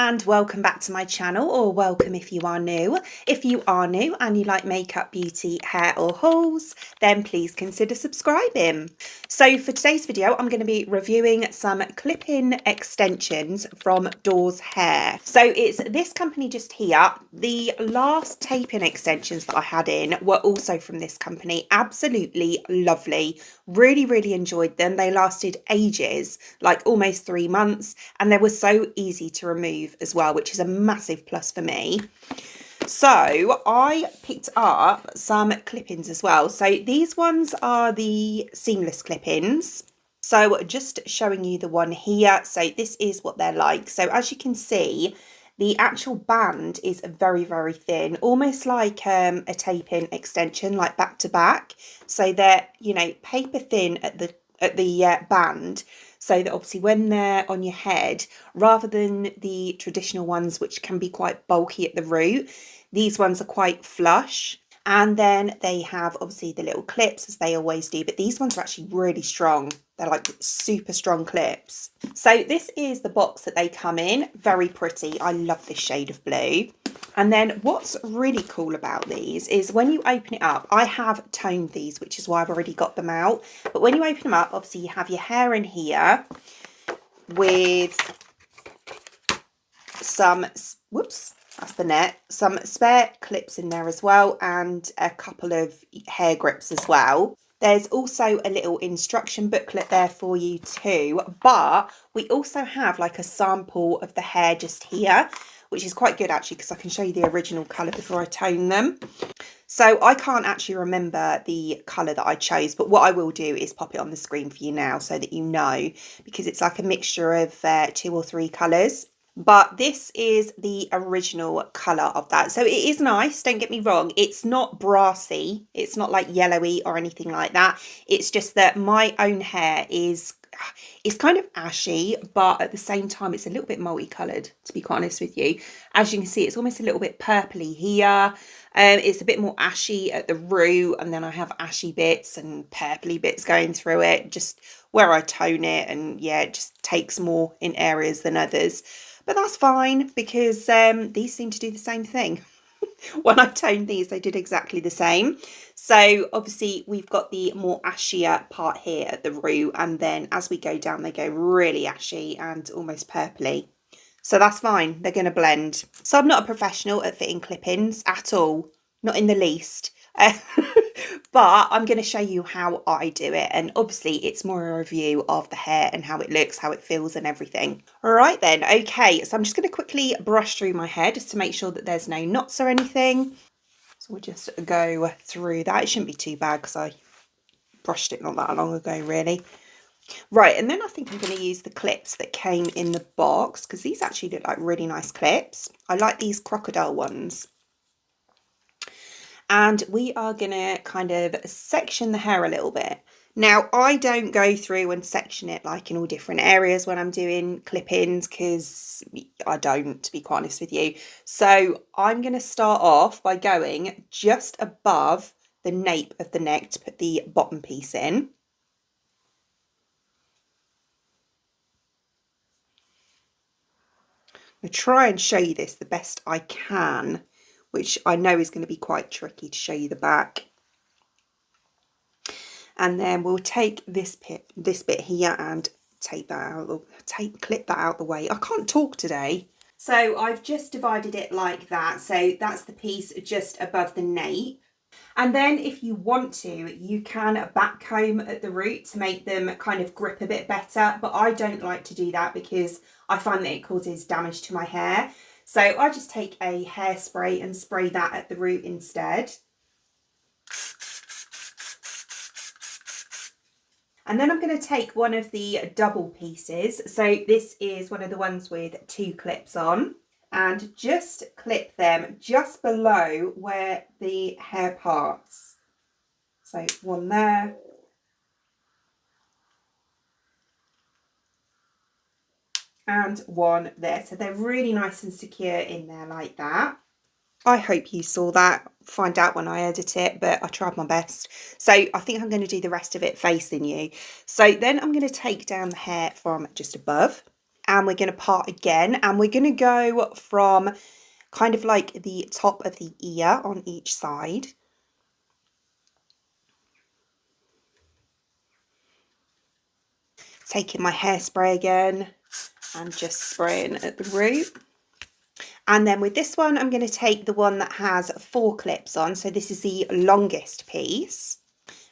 and welcome back to my channel, or welcome if you are new. If you are new and you like makeup, beauty, hair or hauls, then please consider subscribing. So for today's video, I'm going to be reviewing some clip-in extensions from DOORES Hair. So it's this company just here. The last tape-in extensions that I had in were also from this company. Absolutely lovely. Really enjoyed them. They lasted ages, like almost 3 months, and they were so easy to remove as well, which is a massive plus for me. So I picked up some clip-ins as well. So these ones are the seamless clip-ins. So just showing you the one here. So this is what they're like. So as you can see, the actual band is very thin, almost like a tape-in extension, like back to back. So they're, you know, paper thin at the band, so that obviously when they're on your head, rather than the traditional ones which can be quite bulky at the root, these ones are quite flush. And then they have obviously the little clips, as they always do, but these ones are actually really strong. They're like super strong clips. So this is the box that they come in. Very pretty. I love this shade of blue. And then what's really cool about these is when you open it up, I have toned these, which is why I've already got them out. But when you open them up, obviously you have your hair in here with some, whoops, that's the net, some spare clips in there as well, and a couple of hair grips as well. There's also a little instruction booklet there for you too, but we also have like a sample of the hair just here, which is quite good actually, because I can show you the original colour before I tone them. So I can't actually remember the colour that I chose, but what I will do is pop it on the screen for you now so that you know, because it's like a mixture of 2 or 3 colours. But this is the original colour of that. So it is nice, don't get me wrong. It's not brassy. It's not like yellowy or anything like that. It's just that my own hair is kind of ashy, but at the same time, it's a little bit multicoloured, to be quite honest with you. As you can see, it's almost a little bit purpley here. It's a bit more ashy at the root, and then I have ashy bits and purpley bits going through it, just where I tone it. And yeah, it just takes more in areas than others. But that's fine, because these seem to do the same thing. When I toned these, they did exactly the same. So obviously we've got the more ashier part here at the root, and then as we go down, they go really ashy and almost purpley. So that's fine. They're going to blend. So I'm not a professional at fitting clip-ins at all, not in the least. But I'm going to show you how I do it, and obviously it's more a review of the hair and how it looks, how it feels and everything. All right then, okay, so I'm just going to quickly brush through my hair just to make sure that there's no knots or anything. So we'll just go through that. It shouldn't be too bad because I brushed it not that long ago really. Right, and then I think I'm going to use the clips that came in the box, because these actually look like really nice clips. I like these crocodile ones. And we are going to kind of section the hair a little bit. Now, I don't go through and section it like in all different areas when I'm doing clip-ins, because I don't, to be quite honest with you. So I'm going to start off by going just above the nape of the neck to put the bottom piece in. I'm going to try and show you this the best I can, which I know is going to be quite tricky to show you the back. And then we'll take this bit here and take that out, clip that out the way. I can't talk today. So I've just divided it like that. So that's the piece just above the nape. And then if you want to, you can back comb at the root to make them kind of grip a bit better. But I don't like to do that because I find that it causes damage to my hair. So I just take a hairspray and spray that at the root instead. And then I'm going to take one of the double pieces. So this is one of the ones with 2 clips on, and just clip them just below where the hair parts. So one there. And one there. So they're really nice and secure in there like that. I hope you saw that. Find out when I edit it, but I tried my best. So I think I'm going to do the rest of it facing you. So then I'm going to take down the hair from just above and we're going to part again, and we're going to go from kind of like the top of the ear on each side. Taking my hairspray again and just spraying at the root. And then with this one, I'm going to take the one that has 4 clips on. So this is the longest piece.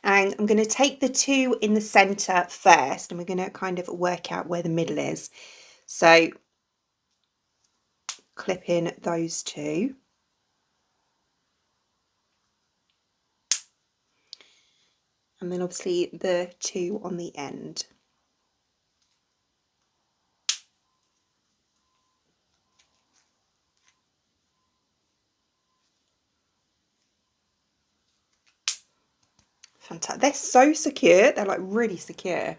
And I'm going to take the 2 in the centre first, and we're going to kind of work out where the middle is. So clip in those 2. And then obviously the 2 on the end. Fantastic. They're so secure. They're like really secure.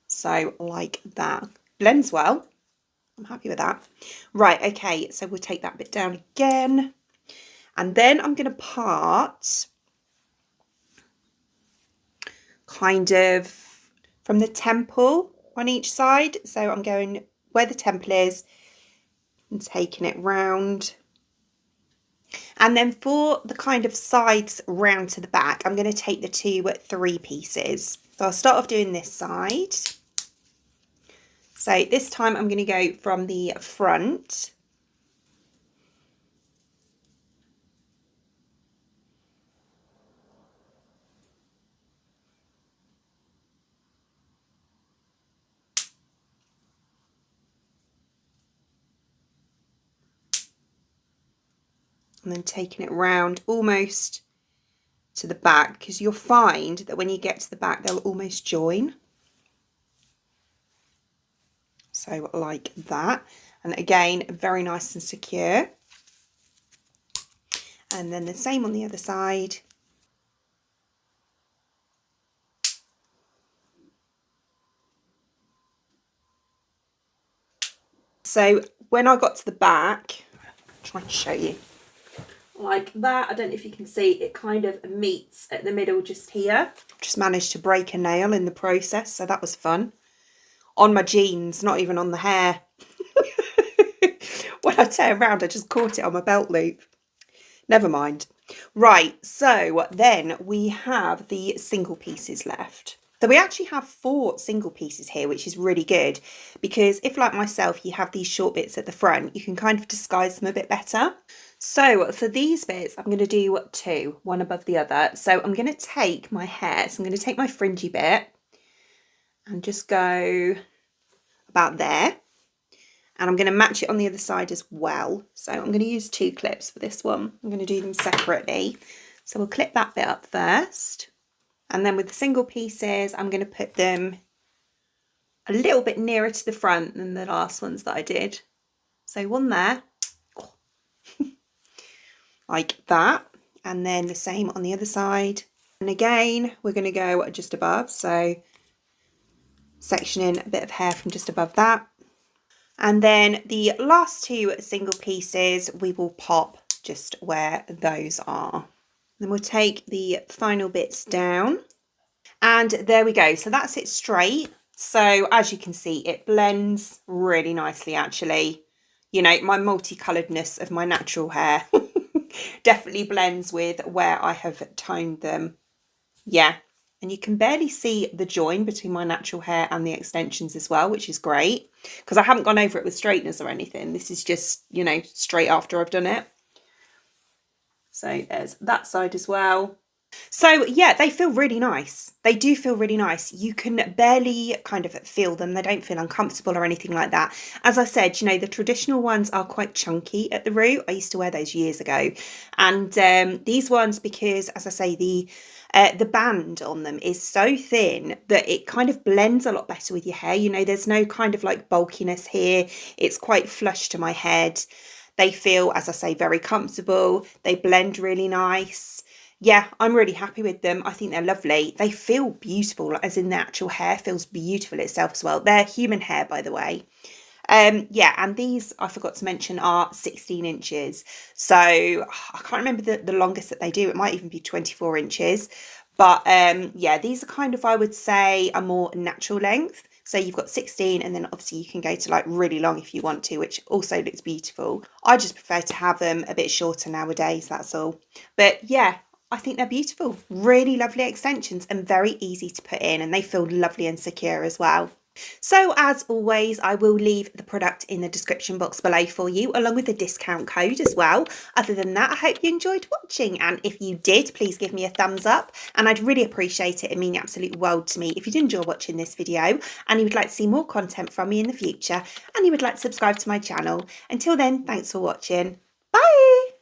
So like that. Blends well. I'm happy with that. Right, okay, so we'll take that bit down again. And then I'm going to part kind of from the temple on each side. So I'm going where the temple is and taking it round. And then for the kind of sides round to the back, I'm going to take the 2 3 pieces. So I'll start off doing this side. So this time I'm going to go from the front. And then taking it round almost to the back, because you'll find that when you get to the back, they'll almost join. So like that. And again, very nice and secure. And then the same on the other side. So when I got to the back, I'll try to show you. Like that, I don't know if you can see, it kind of meets at the middle just here. Just managed to break a nail in the process, so that was fun. On my jeans, not even on the hair. When I turned around, I just caught it on my belt loop. Never mind. Right, so then we have the single pieces left. So we actually have 4 single pieces here, which is really good, because if, like myself, you have these short bits at the front, you can kind of disguise them a bit better. So for these bits, I'm going to do 2, one above the other. So I'm going to take my hair, so I'm going to take my fringy bit and just go about there. And I'm going to match it on the other side as well. So I'm going to use 2 clips for this one. I'm going to do them separately. So we'll clip that bit up first. And then with the single pieces, I'm going to put them a little bit nearer to the front than the last ones that I did. So one there. Like that. And then the same on the other side. And again, we're going to go just above. So sectioning a bit of hair from just above that. And then the last 2 single pieces, we will pop just where those are. Then we'll take the final bits down. And there we go. So that's it straight. So as you can see, it blends really nicely, actually. You know, my multicoloredness of my natural hair definitely blends with where I have toned them. Yeah. And you can barely see the join between my natural hair and the extensions as well, which is great, because I haven't gone over it with straighteners or anything. This is just, you know, straight after I've done it. So there's that side as well. So yeah, they feel really nice. They do feel really nice. You can barely kind of feel them. They don't feel uncomfortable or anything like that. As I said, you know, the traditional ones are quite chunky at the root. I used to wear those years ago. And these ones, because as I say, the band on them is so thin that it kind of blends a lot better with your hair. You know, there's no kind of like bulkiness here. It's quite flush to my head. They feel, as I say, very comfortable. They blend really nice. Yeah, I'm really happy with them. I think they're lovely. They feel beautiful, as in the actual hair feels beautiful itself as well. They're human hair, by the way. Yeah, and these, I forgot to mention, are 16 inches. So I can't remember the longest that they do. It might even be 24 inches. But yeah, these are kind of, I would say, a more natural length, So you've got 16, and then obviously you can go to like really long if you want to, which also looks beautiful. I just prefer to have them a bit shorter nowadays, that's all. But yeah, I think they're beautiful. Really lovely extensions and very easy to put in, and they feel lovely and secure as well. So as always, I will leave the product in the description box below for you, along with the discount code as well. Other than that, I hope you enjoyed watching, and if you did, please give me a thumbs up, and I'd really appreciate it. It means the absolute world to me if you did enjoy watching this video and you would like to see more content from me in the future, and you would like to subscribe to my channel. Until then, thanks for watching. Bye!